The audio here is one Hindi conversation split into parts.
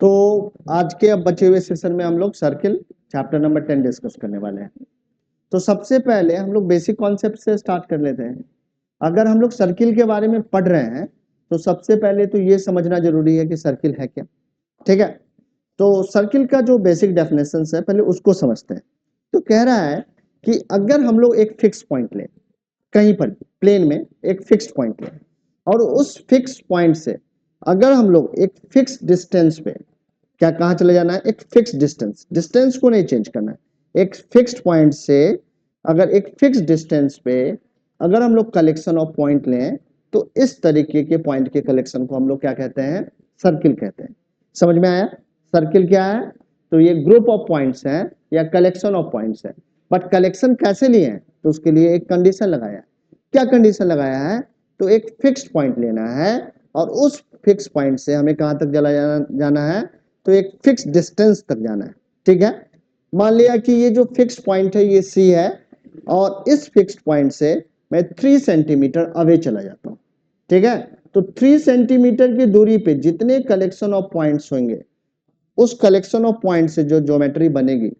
तो आज के अब बचे हुए सेशन में हम लोग सर्किल चैप्टर नंबर 10 डिस्कस करने वाले हैं। तो सबसे पहले हम लोग बेसिक कॉन्सेप्ट से स्टार्ट कर लेते हैं। अगर हम लोग सर्किल के बारे में पढ़ रहे हैं तो सबसे पहले तो ये समझना जरूरी है कि सर्किल है क्या। ठीक है, तो सर्किल का जो बेसिक डेफिनेशन है पहले उसको समझते हैं। तो कह रहा है कि अगर हम लोग एक फिक्स पॉइंट लें, कहीं पर प्लेन में एक फिक्स पॉइंट लें और उस फिक्स पॉइंट से अगर हम लोग एक फिक्स डिस्टेंस पे क्या कहाँ चले जाना है, एक फिक्स डिस्टेंस को नहीं चेंज करना है। एक फिक्स्ड पॉइंट से अगर एक फिक्स डिस्टेंस पे अगर हम लोग कलेक्शन ऑफ पॉइंट लें तो इस तरीके के पॉइंट के कलेक्शन को हम लोग क्या कहते हैं, सर्किल कहते हैं। समझ में आया? सर्किल क्या है? तो ये ग्रुप ऑफ पॉइंट्स हैं या कलेक्शन ऑफ पॉइंट्स है। बट कलेक्शन कैसे लिए हैं तो उसके लिए एक कंडीशन लगाया। क्या कंडीशन लगाया है? तो एक फिक्स्ड पॉइंट लेना है और उस फिक्स पॉइंट से हमें कहां तक जाना है, तो एक फिक्स डिस्टेंस तक जाना है। ठीक है, मान लिया कि ये जो फिक्स पॉइंट है ये सी है और इस फिक्स पॉइंट से मैं 3 सेंटीमीटर अवे चला जाता हूं। ठीक है, तो 3 सेंटीमीटर की दूरी पे जितने कलेक्शन ऑफ पॉइंट्स होंगे उस कलेक्शन ऑफ पॉइंट से जो ज्योमेट्री बनेगी,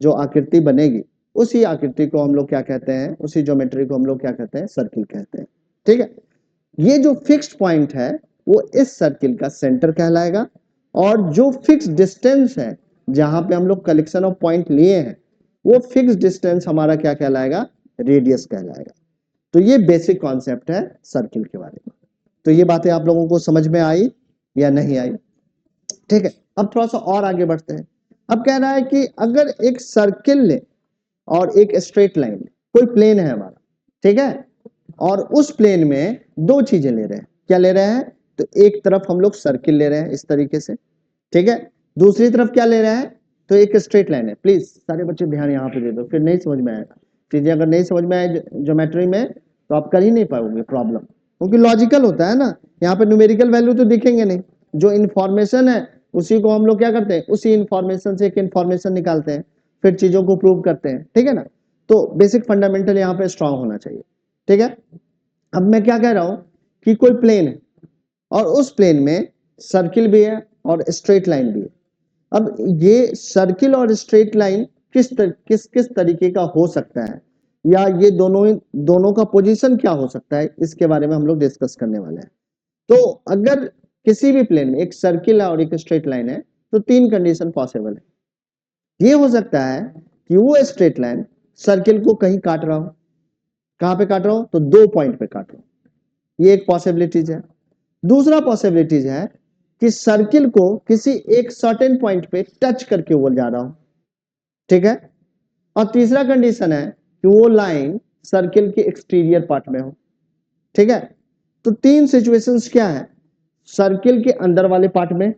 जो आकृति बनेगी, उसी आकृति को हम लोग क्या कहते हैं, उसी ज्योमेट्री को हम लोग क्या कहते हैं, सर्किल कहते हैं। ठीक है, ये जो फिक्स्ड पॉइंट है वो इस सर्किल का सेंटर कहलाएगा और जो फिक्स डिस्टेंस है जहां पे हम लोग कलेक्शन ऑफ पॉइंट लिए हैं वो फिक्स डिस्टेंस हमारा क्या कहलाएगा, रेडियस कहलाएगा। तो ये बेसिक कॉन्सेप्ट है सर्किल के बारे में। तो ये बातें आप लोगों को समझ में आई या नहीं आई? ठीक है, अब थोड़ा सा और आगे बढ़ते हैं। अब कह रहा है कि अगर एक सर्किल ले और एक स्ट्रेट लाइन, कोई प्लेन है हमारा, ठीक है, और उस प्लेन में दो चीजें ले रहे हैं। क्या ले रहे हैं? तो एक तरफ हम लोग सर्किल ले रहे हैं इस तरीके से, ठीक है, दूसरी तरफ क्या ले रहे हैं, तो एक स्ट्रेट लाइन है। प्लीज सारे बच्चे ध्यान यहाँ पे दे दो, फिर नहीं समझ में आएगा। चीजें अगर नहीं समझ में आए ज्योमेट्री में तो आप कर ही नहीं पाओगे प्रॉब्लम, क्योंकि लॉजिकल होता है ना। यहाँ पे न्यूमेरिकल वैल्यू तो दिखेंगे नहीं, जो इन्फॉर्मेशन है उसी को हम लोग क्या करते हैं, उसी इन्फॉर्मेशन से एक इन्फॉर्मेशन निकालते हैं, फिर चीजों को प्रूव करते हैं। ठीक है ना, तो बेसिक फंडामेंटल यहाँ पे स्ट्रांग होना चाहिए। ठीक है, अब मैं क्या कह रहा हूं कि कोई प्लेन है और उस प्लेन में सर्किल भी है और स्ट्रेट लाइन भी है। अब ये सर्किल और स्ट्रेट लाइन किस तरीके का हो सकता है, या ये दोनों का पोजीशन क्या हो सकता है, इसके बारे में हम लोग डिस्कस करने वाले हैं। तो अगर किसी भी प्लेन में एक सर्किल है और एक स्ट्रेट लाइन है तो तीन कंडीशन पॉसिबल है। ये हो सकता है कि वो स्ट्रेट लाइन सर्किल को कहीं काट रहा हो। कहां पे काट रहा हो? तो दो पॉइंट पे काट रहा हो, ये एक पॉसिबिलिटीज है। दूसरा पॉसिबिलिटीज है कि सर्किल को किसी एक सर्टेन पॉइंट पे टच करके वो जा रहा हो। ठीक है, और तीसरा कंडीशन है कि वो लाइन सर्किल के एक्सटीरियर पार्ट में हो। ठीक है, तो तीन सिचुएशंस क्या है, सर्किल के अंदर वाले पार्ट में,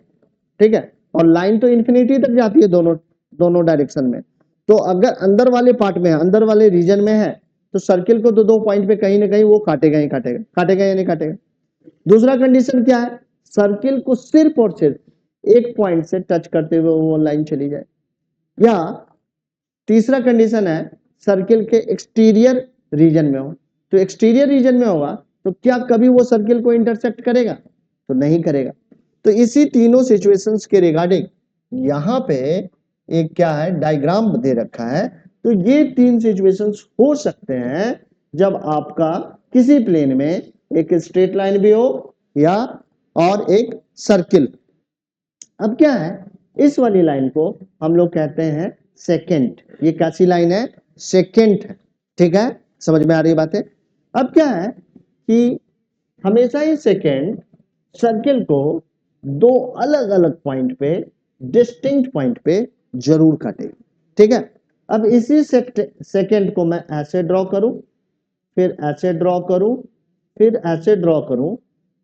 ठीक है, और लाइन तो इंफिनिटी तक जाती है दोनों दोनों डायरेक्शन में। तो अगर अंदर वाले पार्ट में है, अंदर वाले रीजन में है, तो सर्किल को तो दो पॉइंट पे कहीं ना कहीं वो काटेगा ही काटेगा, काटेगा या नहीं काटेगा। दूसरा कंडीशन क्या है, सर्किल को सिर्फ और सिर्फ एक पॉइंट से टच करते हुए वो लाइन चली जाए। या तीसरा कंडीशन है सर्किल के एक्सटीरियर रीजन में हो। तो एक्सटीरियर रीजन में होगा तो क्या कभी वो सर्किल को इंटरसेक्ट करेगा? तो नहीं करेगा। तो इसी तीनों सिचुएशंस के रिगार्डिंग यहाँ पे एक क्या है, डायग्राम दे रखा है। तो ये तीन सिचुएशंस हो सकते हैं जब आपका किसी प्लेन में एक स्ट्रेट लाइन भी हो या और एक सर्किल। अब क्या है, इस वाली लाइन को हम लोग कहते हैं सेकेंड। ये कैसी लाइन है? सेकेंड है। ठीक है, समझ में आ रही बात है? अब क्या है कि हमेशा ही सेकेंड सर्किल को दो अलग अलग पॉइंट पे, डिस्टिंक्ट पॉइंट पे जरूर काटेगी। ठीक है, अब इसी सेकेंड को मैं ऐसे ड्रॉ करूं, फिर ऐसे ड्रॉ करूं, फिर ऐसे ड्रॉ करूं,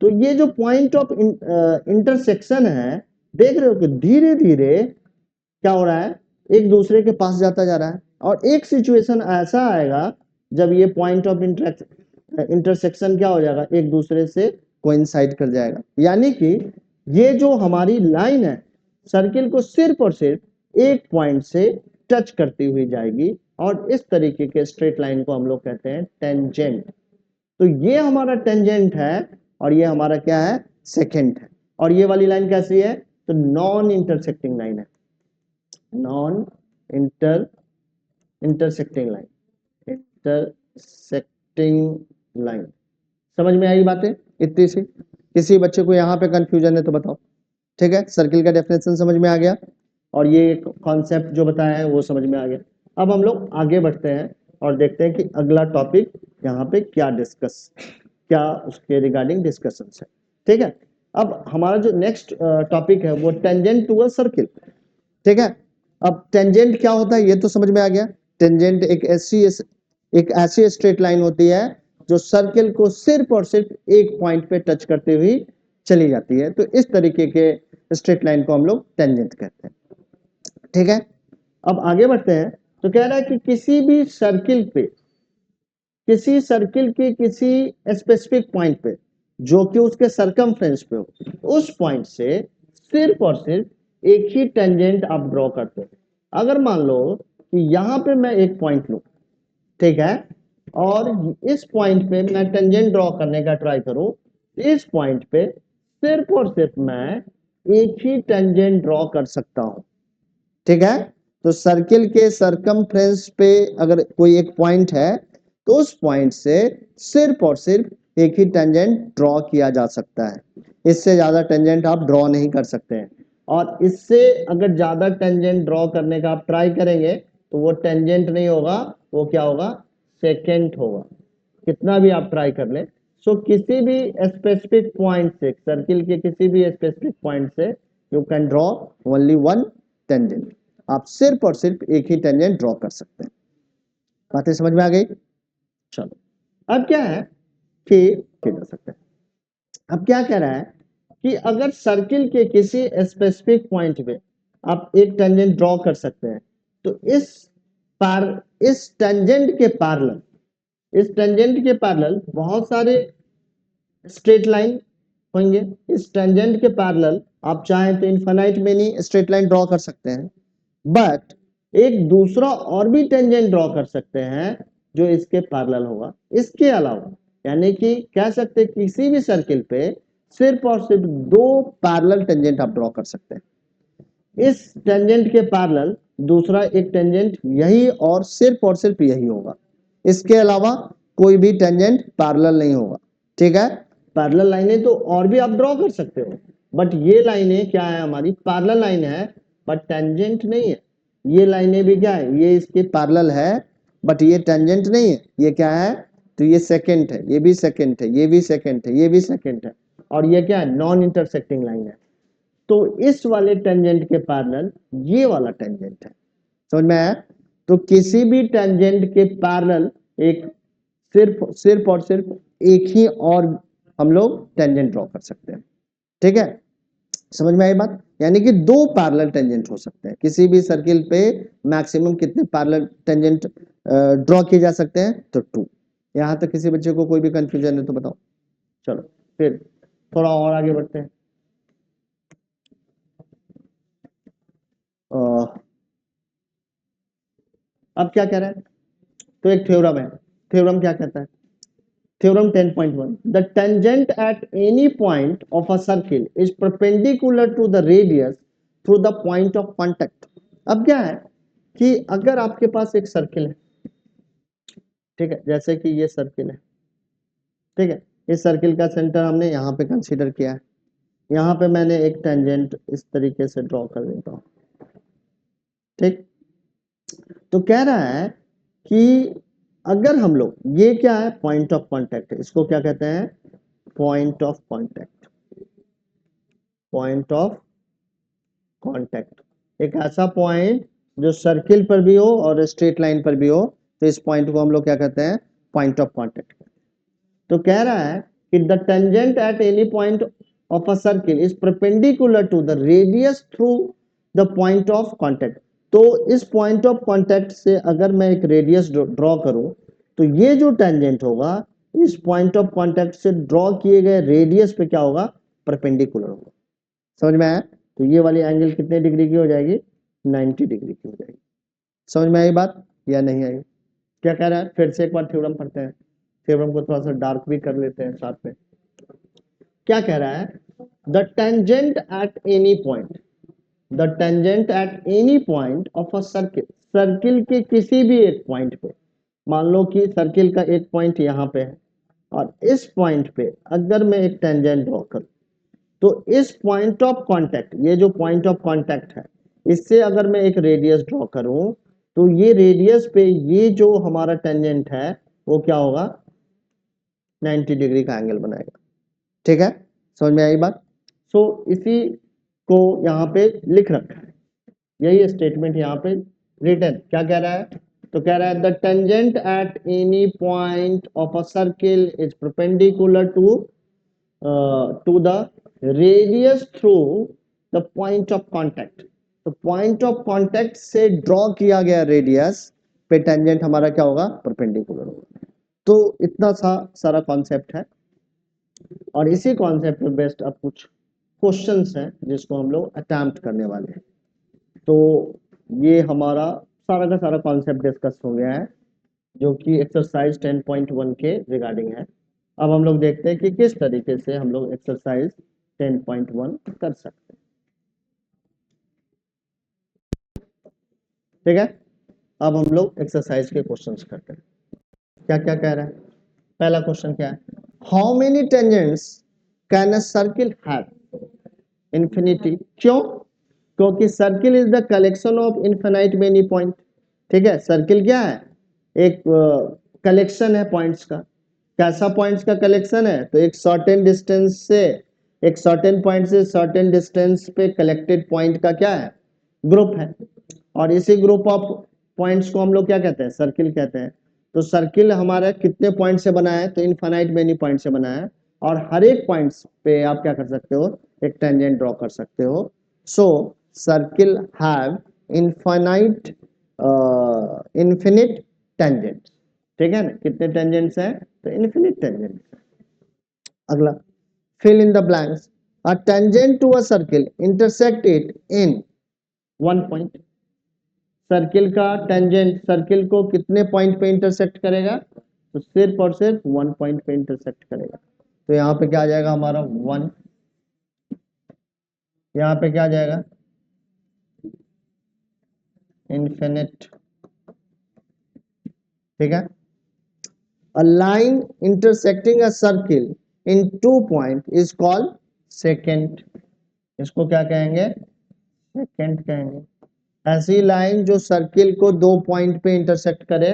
तो ये जो पॉइंट ऑफ इंटरसेक्शन है, देख रहे हो कि धीरे धीरे क्या हो रहा है, एक दूसरे के पास जाता जा रहा है। और एक सिचुएशन ऐसा आएगा जब ये पॉइंट ऑफ इंटरसेक्शन क्या हो जाएगा, एक दूसरे से कोइंसाइड कर जाएगा। यानी कि ये जो हमारी लाइन है सर्किल को सिर्फ और सिर्फ एक पॉइंट से टच करती हुई जाएगी और इस तरीके के स्ट्रेट लाइन को हम लोग कहते हैं टेंजेंट। तो ये हमारा टेंजेंट है और ये हमारा क्या है, सेकेंड है। और ये वाली लाइन कैसी है? तो नॉन इंटरसेक्टिंग लाइन है, non intersecting line, intersecting line. समझ में आई बातें इतनी सी? किसी बच्चे को यहाँ पे कंफ्यूजन है तो बताओ। ठीक है, सर्किल का डेफिनेशन समझ में आ गया और ये कॉन्सेप्ट जो बताया है वो समझ में आ गया। अब हम लोग आगे बढ़ते हैं और देखते हैं कि अगला टॉपिक यहाँ पे क्या उसके रिगार्डिंग डिस्कशन है। ठीक है, अब हमारा जो नेक्स्ट टॉपिक है वो टेंजेंट टू अ सर्किल। ठीक है, अब टेंजेंट क्या होता है ये तो समझ में आ गया। टेंजेंट एक ऐसी स्ट्रेट लाइन होती है जो सर्किल को सिर्फ और सिर्फ एक पॉइंट पे टच करते हुए चली जाती है, तो इस तरीके के स्ट्रेट लाइन को हम लोग टेंजेंट कहते हैं। ठीक है, अब आगे बढ़ते हैं। तो कह रहा है कि किसी सर्किल के किसी स्पेसिफिक पॉइंट पे जो कि उसके सरकमफ्रेंस पे हो, उस पॉइंट से सिर्फ और सिर्फ एक ही टेंजेंट आप ड्रॉ करते हैं। अगर मान लो कि यहाँ पे मैं एक पॉइंट लूं, ठीक है, और इस पॉइंट पे मैं टेंजेंट ड्रॉ करने का ट्राई करूं, इस पॉइंट पे सिर्फ और सिर्फ मैं एक ही टेंजेंट ड्रॉ कर सकता हूं। ठीक है, तो सर्किल के सरकमफ्रेंस पे अगर कोई एक पॉइंट है तो उस पॉइंट से सिर्फ और सिर्फ एक ही टेंजेंट ड्रॉ किया जा सकता है, इससे ज्यादा टेंजेंट आप ड्रॉ नहीं कर सकते हैं। और इससे अगर ज्यादा टेंजेंट ड्रॉ करने का आप ट्राई करेंगे तो वो टेंजेंट नहीं होगा, वो क्या होगा, सेकेंट होगा, कितना भी आप ट्राई कर लें। सो किसी भी स्पेसिफिक पॉइंट से, सर्किल के किसी भी स्पेसिफिक पॉइंट से you can draw only one tangent, आप सिर्फ और सिर्फ एक ही टेंजेंट ड्रॉ कर सकते हैं। बातें समझ में आ गई? चलो, अब क्या है कि जा सकते हैं। अब क्या कह रहा है कि अगर सर्किल के किसी स्पेसिफिक पॉइंट पे आप एक टेंजेंट ड्रॉ कर सकते हैं, तो इस टेंजेंट के पैरेलल बहुत सारे स्ट्रेट लाइन होंगे। इस टेंजेंट के पैरेलल आप चाहें तो infinite many straight line draw कर सकते हैं, बट एक दूसरा और भी टेंजेंट ड्रॉ कर सकते हैं जो इसके पैरेलल होगा। इसके अलावा यानी कि कह सकते हैं किसी भी सर्किल पे सिर्फ और सिर्फ दो पैरेलल टेंजेंट आप ड्रॉ कर सकते हैं। इस टेंजेंट के पैरेलल दूसरा एक टेंजेंट यही और सिर्फ यही होगा, इसके अलावा कोई भी टेंजेंट पैरेलल नहीं होगा। ठीक है, पैरेलल लाइनें तो और भी आप ड्रॉ कर सकते हो, बट ये लाइनें क्या है, हमारी पैरेलल लाइन है बट टेंजेंट नहीं है। ये लाइनें भी क्या है, ये इसके पैरेलल है बट ये टेंजेंट नहीं है। ये क्या है, तो ये सेकेंड है, ये भी सेकेंड है, ये भी सेकेंड है, ये भी सेकेंड है, और ये क्या है, नॉन इंटरसेक्टिंग लाइन है। तो इस वाले टेंजेंट के पैरेलल ये वाला टेंजेंट है। समझ में आया? तो किसी भी टेंजेंट के पैरेलल एक सिर्फ और सिर्फ एक ही और हम लोग टेंजेंट ड्रॉ कर सकते हैं। ठीक है, समझ में आई बात? यानी कि दो पैरेलल टेंजेंट हो सकते हैं किसी भी सर्किल पे। मैक्सिमम कितने पैरेलल टेंजेंट ड्रॉ किए जा सकते हैं, तो 2। यहां तक किसी बच्चे को कोई भी कंफ्यूजन है तो बताओ। चलो फिर थोड़ा और आगे बढ़ते हैं। अब क्या कह रहा है, तो एक थ्योरम है। थ्योरम क्या कहता है? Theorem 10.1, the tangent at any point of a circle is perpendicular to the radius through the point of contact। अब क्या है कि अगर आपके पास एक सर्किल है, ठीक है, जैसे कि ये सर्किल है, ठीक है, इस सर्किल का सेंटर हमने यहाँ पे कंसीडर किया है, यहाँ पे मैंने एक टेंजेंट इस तरीके से ड्रॉ कर देता हूँ। ठीक, तो कह रहा है कि अगर हम लोग, ये क्या है, पॉइंट ऑफ कांटेक्ट है, इसको क्या कहते हैं, point of contact. Point of contact एक ऐसा पॉइंट जो सर्किल पर भी हो और स्ट्रेट लाइन पर भी हो, तो इस पॉइंट को हम लोग क्या कहते हैं, पॉइंट ऑफ कांटेक्ट। तो कह रहा है कि the tangent at any point of a circle is perpendicular to the radius through the point of contact. तो इस पॉइंट ऑफ कांटेक्ट से अगर मैं एक रेडियस ड्रॉ करूं, तो ये जो टेंजेंट होगा इस पॉइंट ऑफ कांटेक्ट से ड्रॉ किए गए रेडियस पे क्या होगा, परपेंडिकुलर होगा। समझ में आया? तो ये वाली एंगल कितने डिग्री की हो जाएगी, 90 डिग्री की हो जाएगी। समझ में आई बात या नहीं आई? क्या कह रहा है, फिर से एक बार थ्योरम पढ़ते हैं। थ्योरम को थोड़ा सा डार्क भी कर लेते हैं साथ में। क्या कह रहा है the tangent at any point, the tangent at any point of a circle, circle के किसी भी एक पॉइंट पे, मान लो कि सर्किल का एक पॉइंट यहाँ पे है और इस पॉइंट पे अगर मैं एक टेंजेंट ड्रॉ करूं तो इस पॉइंट ऑफ कांटेक्ट, ये जो पॉइंट ऑफ कांटेक्ट है, इससे अगर मैं एक रेडियस ड्रॉ करूं तो ये रेडियस पे ये जो हमारा टेंजेंट है वो क्या होगा, 90 डिग्री का एंगल बनाएगा। ठीक है, समझ में आई बात। सो इसी को यहाँ पे लिख रखा है, यही स्टेटमेंट यहाँ पे रिटन क्या कह रहा है, तो कह रहा है the tangent at any point of a circle is perpendicular to the radius through the point of contact. तो पॉइंट ऑफ कांटेक्ट से ड्रॉ किया गया रेडियस पे टेंजेंट हमारा क्या होगा, परपेंडिकुलर होगा। तो इतना सारा कॉन्सेप्ट है और इसी कॉन्सेप्ट पे बेस्ड अब कुछ क्वेश्चंस हैं जिसको हम लोग अटेम्प्ट करने वाले हैं। तो ये हमारा सारा का सारा कॉन्सेप्ट डिस्कस हो गया है जो कि एक्सरसाइज 10.1 के रिगार्डिंग है। अब हम लोग देखते हैं कि किस तरीके से हम लोग एक्सरसाइज 10.1 कर सकते हैं। ठीक है, अब हम लोग एक्सरसाइज के क्वेश्चंस करते हैं। क्या क्या कह रहा है, पहला क्वेश्चन क्या है, how many tangents can a circle have, infinity. क्यों, क्योंकि circle is the collection of infinite many point. ठीक है, सर्किल क्या है, एक कलेक्शन है पॉइंट्स का। कैसा पॉइंट्स का कलेक्शन है, तो एक सर्टेन डिस्टेंस से, एक सर्टेन पॉइंट से सर्टेन डिस्टेंस पे कलेक्टेड पॉइंट का क्या है, ग्रुप है। और इसी ग्रुप ऑफ पॉइंट्स को हम लोग क्या कहते हैं, सर्किल कहते हैं। तो सर्किल हमारा कितने पॉइंट से बना है, तो इनफाइनाइट मेनी पॉइंट से बना है और हर एक पॉइंट्स पे आप क्या कर सकते हो, एक टेंजेंट ड्रॉ कर सकते हो। So circle have infinite infinite tangents. ठीक है ना, कितने टेंजेंट्स हैं, तो इन्फिनिट टेंजेंट्स। अगला, fill in the blanks, a tangent to a circle intersect it in one point। Circle का टेंजेंट सर्किल को कितने पॉइंट पे इंटरसेक्ट करेगा, तो सिर्फ और सिर्फ वन पॉइंट पे इंटरसेक्ट करेगा। तो यहाँ पे क्या आ जाएगा हमारा वन, यहाँ पे क्या आ जाएगा इन्फिनिट। ठीक है, a line intersecting a circle in 2 points is called secant। इसको क्या कहेंगे, सेकेंड कहेंगे। ऐसी लाइन जो सर्किल को 2 पॉइंट पे इंटरसेक्ट करे,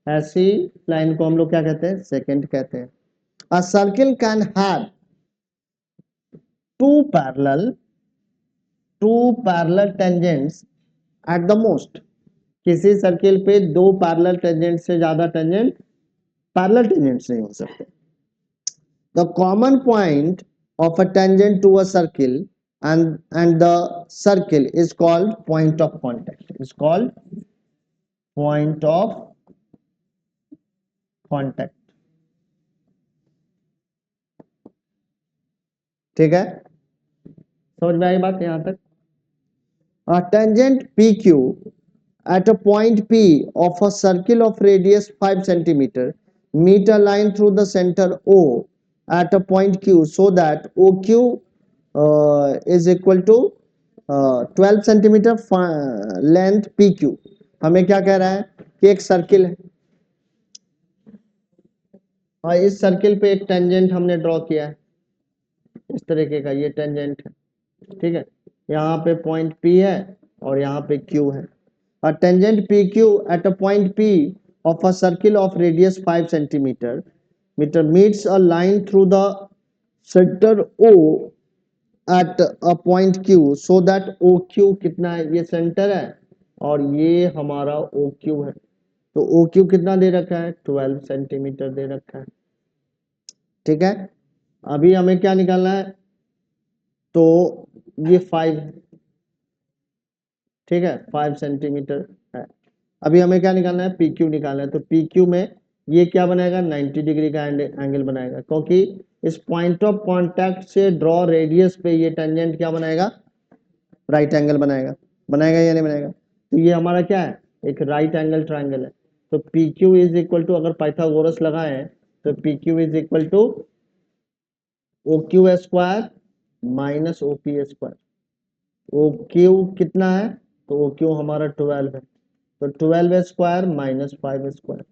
ऐसी लाइन को हम लोग क्या कहते हैं, सेकेंड कहते हैं। A circle can have two parallel tangents at the most. किसी सर्किल पे दो पैरेलल टेंजेंट से ज्यादा टेंजेंट पैरेलल टेंजेंट्स नहीं हो सकते। The common point of a tangent to a circle and the circle is called point of contact, is called point of contact। ठीक है, समझ में आई बात यहां तक। A tangent PQ at a point P of a circle of radius 5 centimeter meet a line through the center O at a point Q so that OQ is equal to 12 centimetre length PQ। हमें क्या कह रहा है कि एक सर्किल है और इस सर्किल पे एक टेंजेंट हमने ड्रॉ किया है, इस तरीके का ये टेंजेंट है। ठीक है, यहाँ पे पॉइंट P है और यहाँ पे Q है। A tangent PQ at a point P of a circle of radius 5 centimeter meets a line through the center O at a point Q so that OQ कितना है, ये सेंटर है और ये हमारा OQ है। तो OQ कितना दे रखा है, 12 सेंटीमीटर दे रखा है। ठीक है, अभी हमें क्या निकालना है, तो ये 5 है। ठीक है, 5 सेंटीमीटर है। अभी हमें क्या निकालना है, PQ निकालना है। तो PQ में ये क्या बनाएगा, 90 डिग्री का एंगल बनाएगा, क्योंकि इस पॉइंट ऑफ कांटेक्ट से ड्रॉ रेडियस पे ये टेंजेंट क्या बनाएगा, राइट एंगल बनाएगा। बनाएगा या नहीं बनाएगा, तो ये हमारा क्या है, एक राइट एंगल ट्राइंगल है। तो PQ इज इक्वल टू, अगर पाइथागोरस लगाए तो PQ is equal to OQ square minus O P square. O Q कितना है, तो ओ क्यू हमारा 12 है, तो 12 स्क्वायर माइनस 5 स्क्वायर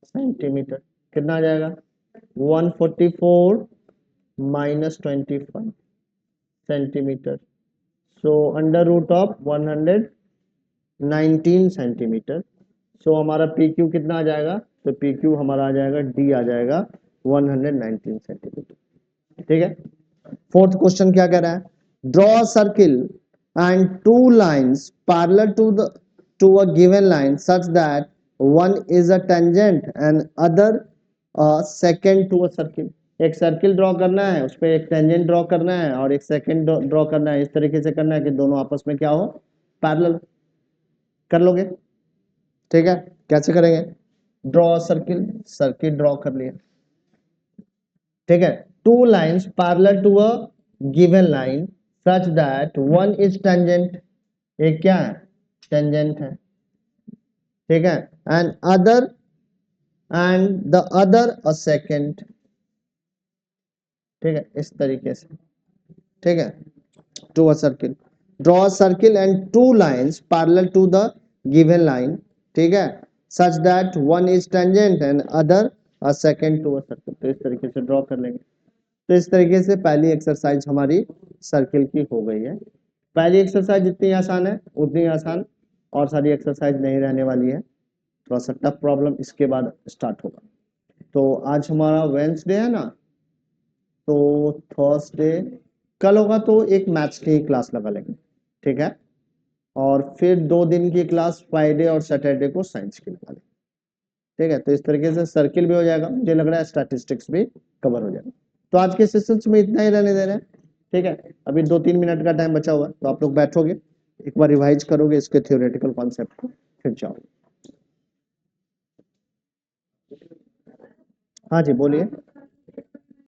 सेंटीमीटर कितना आ जाएगा, 144 minus 25 centimetre. So under root of 119 centimetre. So हमारा पी क्यू कितना आ जाएगा, तो पी क्यू हमारा आ जाएगा डी आ जाएगा 119 सेंटीमीटर। ठीक है। फोर्थ क्वेश्चन क्या कह रहा है, draw a circle and two lines parallel to a given line such that one is a tangent and other secant to a circle. एक सर्किल ड्रॉ करना है, उस पर एक टेंजेंट ड्रॉ करना है और एक सेकेंड ड्रॉ करना है। इस तरीके से करना है कि दोनों आपस में क्या हो, पैरेलल। कर लोगे, ठीक है। कैसे करेंगे, ड्रॉ सर्किल, सर्किल ड्रॉ कर लिया, ठीक है। Two lines parallel to a given line such that one is tangent, एक क्या है, टेंजेंट है, ठीक है, and the other a secant, ठीक है, इस तरीके से, ठीक है। To a circle, draw a circle and two lines parallel to the given line, ठीक है, such that one is tangent and other a secant to a circle. तो इस तरीके से ड्रॉ कर लेंगे। तो इस तरीके से पहली एक्सरसाइज हमारी सर्किल की हो गई है। पहली एक्सरसाइज जितनी आसान है उतनी आसान और सारी एक्सरसाइज नहीं रहने वाली है, थोड़ा सा टफ प्रॉब्लम इसके बाद स्टार्ट होगा। तो आज हमारा वेंसडे है ना, तो थर्सडे कल होगा तो एक मैथ्स की क्लास लगा लेंगे, ठीक है, और फिर 2 दिन की क्लास फ्राइडे और सैटरडे को साइंस की लगा लेंगे, ठीक है। तो इस तरीके से सर्किल भी हो जाएगा, मुझे लग रहा है स्टैटिस्टिक्स भी कवर हो जाएगा। तो आज के सेशंस में इतना ही रहने दे रहे हैं, ठीक है। अभी 2-3 मिनट का टाइम बचा हुआ है, तो आप लोग बैठोगे, एक बार रिवाइज करोगे इसके थ्योरेटिकल कॉन्सेप्ट को, फिर जाओगे। हाँ जी बोलिए।